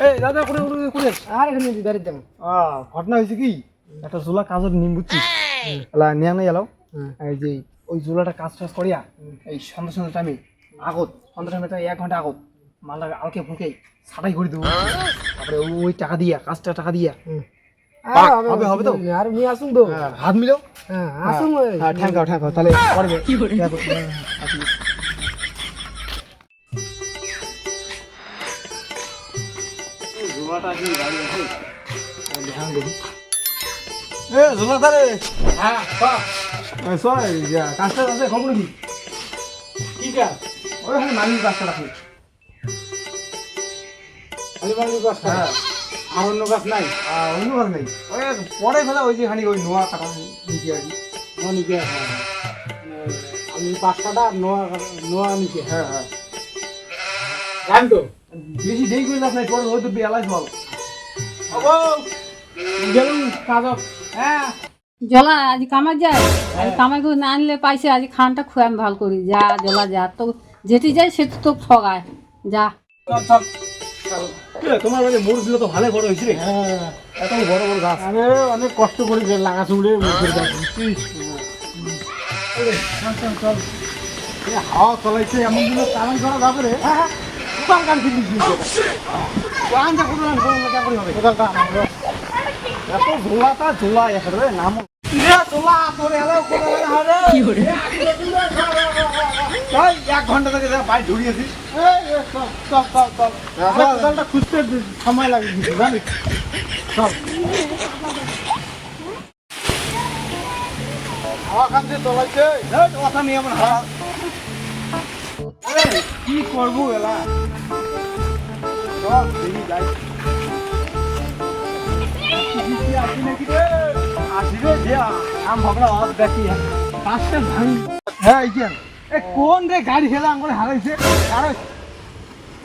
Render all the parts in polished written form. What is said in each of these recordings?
এই দাদা করে করে আর এখানে বাড়ির দাম ঘটনা হয়েছে কি একটা জোলা কাজের নিম বুঝছি নিয়ে নাই এলাও এই যে ওই জোলাটা কাজ টাজ করিয়া এই সন্ধ্যা সন্ধ্যা টাইমে আগত সন্ধ্যা টাইমে 1 ঘন্টা আগত মালটা আলকে ফুঁকে ছাটাই করে দেবো তারপরে ওই টাকা দিয়া কাজটা টাকা দিয়া হবে হবে তো আর আমি আসুন তো হাত মিলাও আসুন ঠ্যাঙ্কাও তাহলে করবে জোলাটা কি গাড়ি আছে ধ্যান দেবি জোলা তারে হ্যাঁ কাজটা আছে খবর কি কি কাজ ওই মালিক কাজটা রাখি খালি মালিক কাজ হ্যাঁ আর অন্য কাজ নাই অন্য কাজ নেই ওই পরে ফেলা ওই যে খানি ওই নোয়া কাটা নিচে আর কি নিকে আমি 5 কাটা নোয়া নিকে হ্যাঁ জান তো বেশি দেরি করে আপনার পরে হয়তো বেলায় ফল গেলুম কাজ হ্যাঁ জলা আজ কামাই যায় আজ কামাই করে না আনলে পাইছে আজ খানটা খুব আমি ভালো করি যা জলা যা তো যেটি যায় সে তো ঠগায় যা তোমার মানে মোড় দিলে তো ভালো বড় হয়েছে রে এত বড় বড় গাছ আমি অনেক কষ্ট করে লাগাছি বলে মুখের গাছ চল হাওয়া চলাইছে এমন দিন কামাই করা যাবে রে কোথাও গান ফিরে দিয়েছে গান যা করলাম কে করে হবে কোথাও গান এত ঝোলাটা ঝোলা এখানে নাম চলা তোরে এলো কোথাও হবে কি করে 1 ঘন্টা থেকে বাইরে ঢুকিয়েছিস চল খুঁজতে সময় লাগে জানিস চল হাওয়া খানতে চলাইছে কথা নিয়ে আমার হাওয়া কি করবো এলা চল দেখি যাই আসিবে যে আম ভাবনা আজ দেখি পাঁচটা ভাঙ হ্যাঁ এইখান কোন রে গাড়ি হেলা করে হারাইছে আরে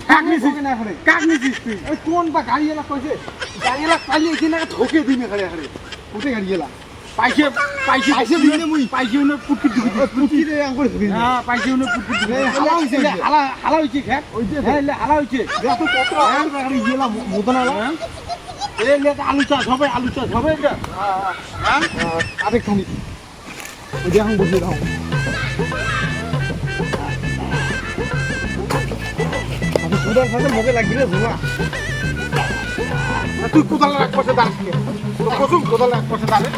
কাক নিছিস না করে কাক নিছিস তুই ওই কোন বা গাড়ি হেলা কইছে গাড়ি হেলা পাইলে এখানে ঠকে দিমে খালি খালি উঠে গাড়ি হেলা পাইছে দিনে মুই পাইছি উনি পুটকি দিবি পুটি রে আং করে ঢুকে হ্যাঁ পাইছি উনি পুটকি দিবি হালা হইছে হালা হইছে খেক ওই যে হ্যাঁ হালা হইছে এত কত গাড়ি হেলা মদন আলা এই লে আলু চাষ হবে এটা হ্যাঁ আরেক খানি ওই যে এখন বসে দাও আমি সুদার সাথে মুখে লাগবে ঝোলা তুই কোদাল এক পাশে দাঁড়িয়ে কসুম কোদাল এক পাশে দাঁড়ে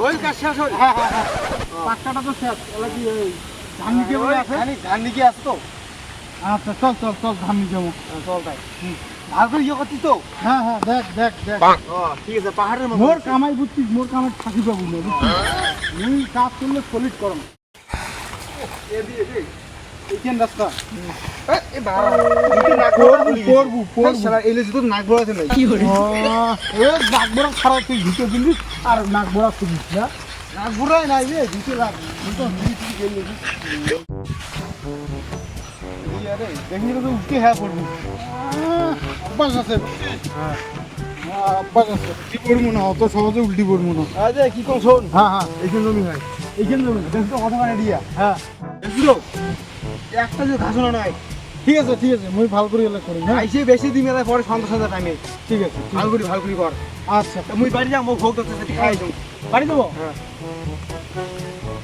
হই কাজ শেষ হল হ্যাঁ পাঁচটা তো শেষ এলা কি ধান নিকে বলে আছে ধান নিকে আছে তো আচ্ছা চল ধান নিকে যাবো চল তাই ভালো করে ইয়ে করছিস তো হ্যাঁ দেখ ঠিক আছে পাহাড়ের মধ্যে মোর কামাই বুঝছিস মোর কামাই থাকি পাবো না বুঝছিস মুই কাজ করলে সলিড করম এইখান রাস্তা পড়বু এলে তো নাক বড়াতে নাই কি করে নাক বড়া খারাপ তুই ঘুটে দিলি আর নাক বড়া তুলিস না নাক বড়াই নাই রে জুতে লাগ দেখি তো উঠতে হ্যাঁ পড়বু অভ্যাস আছে অভ্যাস আছে উল্টি পড়বো না অত সহজে উল্টি পড়বো না আচ্ছা কি কম শোন হ্যাঁ এইখানে জমি হয় এইখানে যাবো দেখো তো কতখানি দিয়া হ্যাঁ দেখছিল একটা যে ঘাসনা নাই ঠিক আছে মুই ভালো করে এলে করি হ্যাঁ আইসে বেশি দিন এলাই পরে সন্ধ্যা সন্ধ্যা টাইমে ঠিক আছে ভালো করি কর আচ্ছা তা মুই বাড়ি যাও মোক ভোগ করতে সাথে খাই যাও বাড়ি দেবো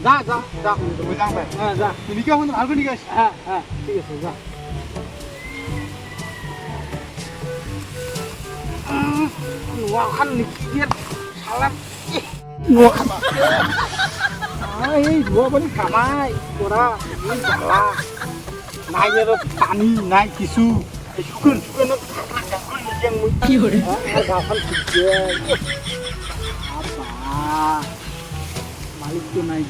হ্যাঁ যা মুই যাও ভাই হ্যাঁ যা তুমি কি এখন ভালো করে নিয়ে আসি হ্যাঁ ঠিক আছে যা ওয়াখান লিখি দিয়ে শালা এই ধোয়া পানি কামাই তোরা এই জ্বালা নাই এর পানি নাই কিছু শুকন কি করে গাছাল খুঁজছে মালিক তো নাই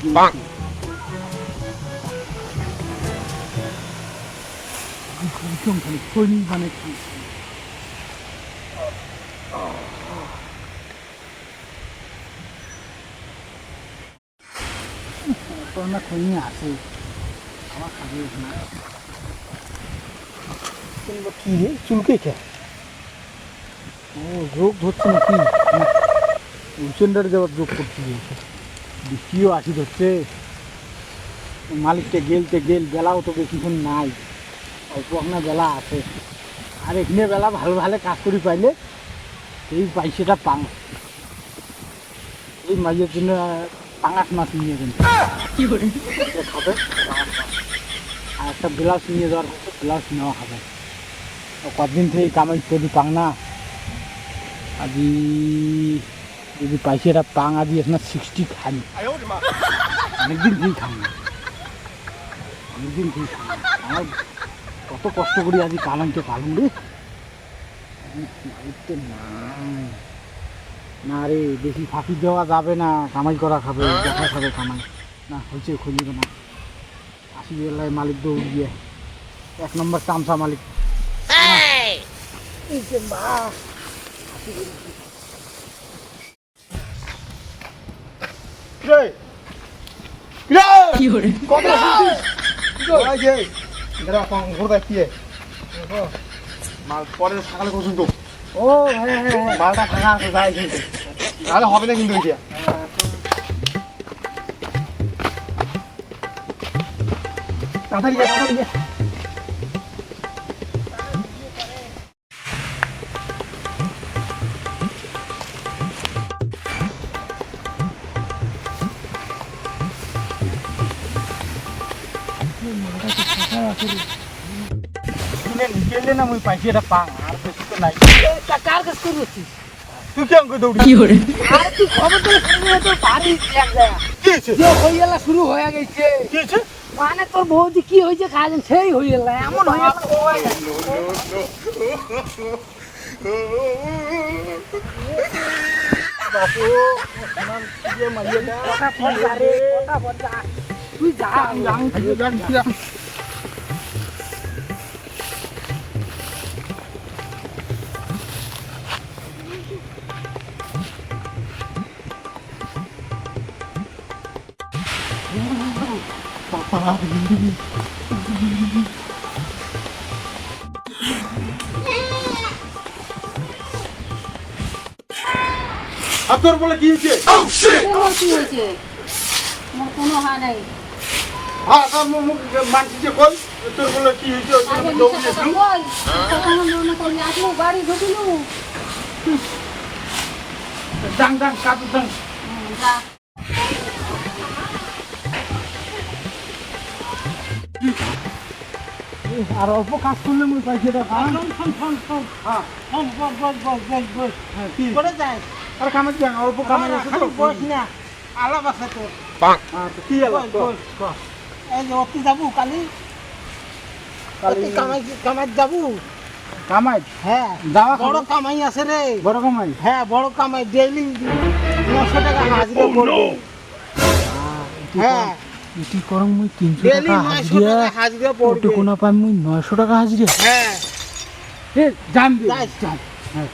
খালি খৈনি মানে কি তোর না খৈনি আছে আমার খাবে না কি রে চুলকে খা ও যোগ ধরছে নাকি উইকেন্ডার যাওয়ার যোগ করতে গিয়েছে বৃষ্টিও আসি ধরছে মালিককে গেলতে গেল বেলাও তো বেশিক্ষণ নাই অল্প আপনার বেলা আছে আর এখানে বেলা ভালো ভালো কাজ করি পাইলে এই পয়সাটা পাং এই মাঝের জন্য পাঙাশ মাছ নিয়ে যাবেন খাবে আর একটা ব্লাউজ নিয়ে যাওয়ার হচ্ছে ব্লাউজ নেওয়া হবে কদিন থেকে কামাই করি পাং না আজি যদি পয়সাটা পাং আজি আপনার 60 খান অনেকদিন থেকে খান না অনেকদিন থেকে খান আমার কত কষ্ট করি আজি কামাইতে পালন রে নাই না রে বেশি ফাঁকি দেওয়া যাবে না কামাই করা খাবে দেখা খাবে কামাই না হয়েছে খুঁজবে না আসি বেলায় মালিক দৌড় দিয়ে 1 নম্বর চামচা মালিক মাল পরে সকালে করছুন তো ও হ্যাঁ হ্যাঁ মালটা ভাঙা আছে যাই কিন্তু তাহলে হবে না কিন্তু এটা তাড়াতাড়ি যা তাড়াতাড়ি যা নিকেলে না মুই পাইছি এটা পাং আর বেশি তো নাই কার কাছে করছিস তুই কেমন করে দৌড়ি আর তুই খবর তো শুনে তো বাড়ি এক জায়গা কি হয়েছে যে হয়ে গেল শুরু হয়ে গেছে কি হয়েছে মানে তোর বৌদি কি হয়েছে কাজে সেই হয়ে গেল এমন হয়ে তুই যা আর তোর বলে কি হয়েছে কি হয়েছে আমার কোনো হয় নাই হ্যাঁ মানছি যে কই তোর বলে কি হয়েছে আগে দৌড়িয়েছিলাম বল তখন মনে করলি আসলো বাড়ি ঢুকিলু ডাং ডাং কাটু ডাং যা আর অল্প কাজ করলে মুই পাইছি এটা হ্যাঁ কি করে যায় আর কামাই যান অল্প কামাই আছে তো বস না আলাপ আছে তোর কি আলো এই যে অতি যাবো কালি কালি কামাই যাবো কামাই হ্যাঁ যাওয়া বড় কামাই আছে রে বড় কামাই হ্যাঁ বড় কামাই ডেইলি 900 টাকা হাজিরা করবো হ্যাঁ ইটি করং মুই 300 ডেইলি টাকা 900 হাজিরা টাকা হাজিরা ওটে পড়বে কোনা পাই মুই 900 টাকা হাজিরা হ্যাঁ এ জান দি যাই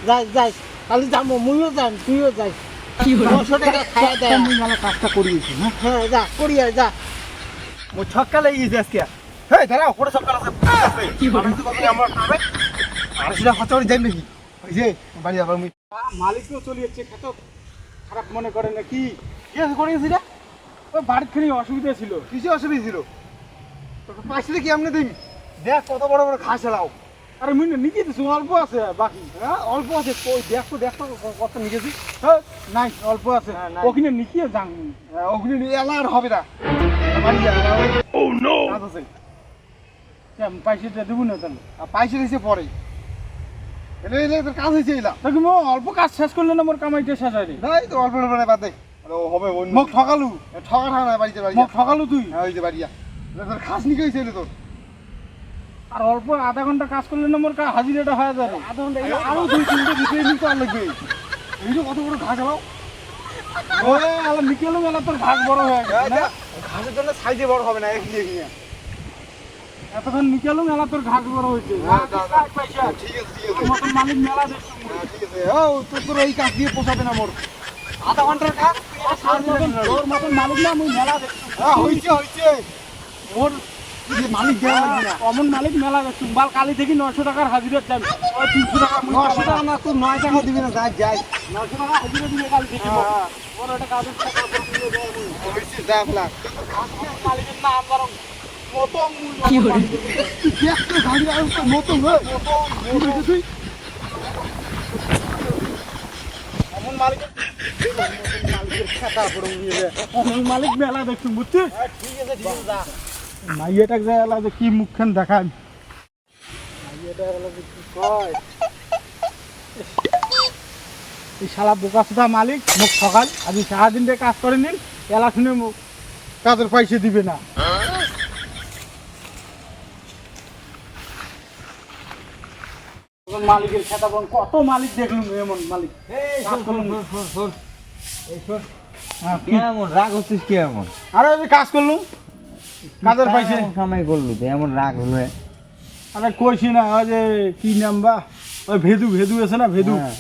যাই যাই কালি যাবো মুইও যাই তুইও যাই 900 টাকা খাওয়া দেয় মুই মালা কাজটা করিয়েছি হ্যাঁ হ্যাঁ যা করিয়া যা ও ছক্কা লেগে গেছে আজকে হেই দাঁড়াও কোটা ছক্কা আছে কি বলেন তো কত আমার খাবে আর সেটা খরচা করে যাই নাকি ওই যে বাড়ি যাবার মুই মালিকও চলিয়েছে কত খারাপ মনে করে নাকি কি আছে করে গেছি রে ওই বাড়ির খানি অসুবিধা ছিল কিছু অসুবিধা ছিল তোকে পাইছিলে কি আমনে দিন দেখ কত বড় বড় ঘাস এলাও আরে মুই নিতে দিছি অল্প আছে বাকি হ্যাঁ অল্প আছে ওই দেখ তো কত নিয়েছি হ্যাঁ নাই অল্প আছে হ্যাঁ, নাই। ওখানে নিকিয়ে যাং ওখানে নিয়ে এলা আর হবে না বাড়ি যা ও নো কাজ আছে পয়সাটা দেবো না তাহলে আর পাইছে দিয়েছে পরে এলে এলে তোর কাজ হয়েছে এলা দেখি মো অল্প কাজ শেষ করলে না মোর কামাইটা শেষ হয় রে নাই তো অল্প অল্প বাদ দে হবে মোক ঠকালু ঠকা ঠকা না বাড়িতে বাড়ি মোক ঠকালু তুই হ্যাঁ ওই যে বাড়ি যা তোর খাস নিকে হয়েছে তোর আর অল্প আধা ঘন্টা কাজ করলে না মোর হাজিরাটা হয়ে যাবে আধা ঘন্টা আরো 2-3টা ভিতরে নিতে আর লাগবে এইটা কত বড় ঘাস এলাও ওই আলা নিকেলো মেলা তোর ভাগ বড় হয়ে গেছে না ঘাসের জন্য সাইজে বড় হবে না একই এগিয়ে এতক্ষণ নিকেলো মেলা তোর ঘাস বড় হয়েছে পয়সা ঠিক আছে তোর মতন মালিক মেলা দেখছি ঠিক আছে ও তোর এই কাজ দিয়ে পোষাবে না মোর আধা ঘন্টার কাজ তোর মতন মালিক না মুই মেলা দেখছি হ্যাঁ হইছে মোর মালিক দেওয়া লাগবে না। অমন মালিক মেলা দেখছি বাল কালি থেকে 900 টাকার হাজিরা দেন ওই 300 টাকা 900 টাকা না তুই 9 টাকা দিবি না যাই যাই 900 টাকা হাজিরা দিলে কালি থেকে বড় একটা কাজের টাকা দিয়ে দেয় হইছে যা ফলা মালিকের নাম বরং কত মূল্য কি করে দেখতে গাড়ি আর নতুন হই তুই অমন মালিকের খাতা পড়ে নিয়ে অমন মালিক মেলা দেখছি বুঝছিস ঠিক আছে যা মাইয়াটা যায় এলা যে কি মুখখান দেখান এই শালা বোকা সুধা মালিক মুখ সকাল আজ সারাদিন দিয়ে কাজ করে নিন এলা শুনে মুখ কাজের পয়সা দিবে না মালিকের খেতা বরং কত মালিক দেখলুম এমন মালিক কাজ করলুম। হ্যাঁ, কেমন রাগ হচ্ছিস কি এমন আরে আমি কাজ করলুম কাজের পয়সা কেমন কামাই করলু তো এমন রাগ হলো আরে কইছি না ওই যে কি নাম বা ওই ভেদু ভেদু আছে না ভেদু হ্যাঁ।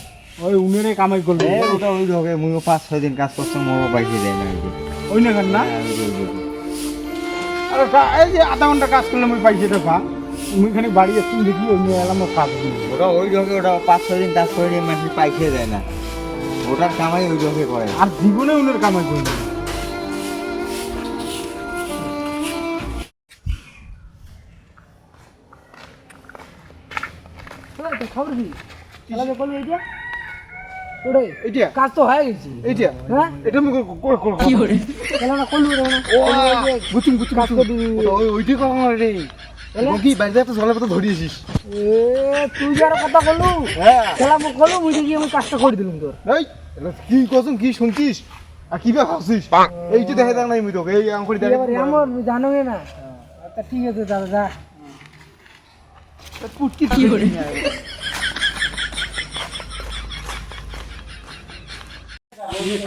ওই উনেরে কামাই করলো ওটা ওই ধরে মুইও 5-6 দিন কাজ করছে মোরও পয়সা দেয় না ওই যে। ওই না না হ্যাঁ, ওই যে, ওই যে। আরে এই যে আধা ঘন্টা কাজ করলে আমি পয়সাটা পা মুই খানি বাড়ি আসছি দেখি ওই নিয়ে এলাম কাজ করি ওটা ওই ধরে ওটা 5-6 দিন কাজ করে দিয়ে মানুষ পয়সা দেয় না ওটার কামাই ওই ধরে করে আর জীবনে উনের কামাই করি না খবর কি খেলাতে করলো এইটা ওরে এইটা কাজ তো হয়ে গেছে এইটা হ্যাঁ এটা মুখ কি করে খেলাটা করলো রে না ও গুচুম গুচুম কাজ করে ওই ওইটি কখন রে কি বাইরে তো ঝলে তো ধরিয়েছিস এ তুই যারা কথা বললু হ্যাঁ খেলা মুখ করলো মুই দেখি আমি কাজটা করে দিলাম তোর এই এটা কি কসম কি শুনছিস আর কি ভাবছিস এইটা দেখে দেখ নাই মুই তোকে এই আঙ্কুরি দেখে এমন জানো না আচ্ছা ঠিক আছে দাদা যা পুটকি কি করে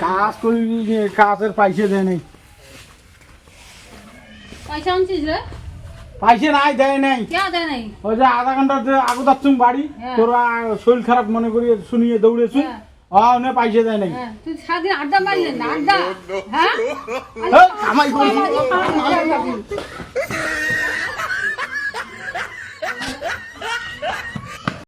কাজ করি কাজের পয়সা দেয় নাই পয়সা আনছিস রে পয়সা নাই দেয় নাই কে দেয় নাই ওই যে আধা ঘন্টা আগু যাচ্ছুম বাড়ি হ্যাঁ। তোরা শরীর খারাপ মনে করি শুনিয়ে দৌড়েছু হ্যাঁ। না পয়সা দেয় নাই হ্যাঁ তুই সারাদিন আড্ডা মারলেন না আড্ডা হ্যাঁ এই, কামাই করি আড্ডা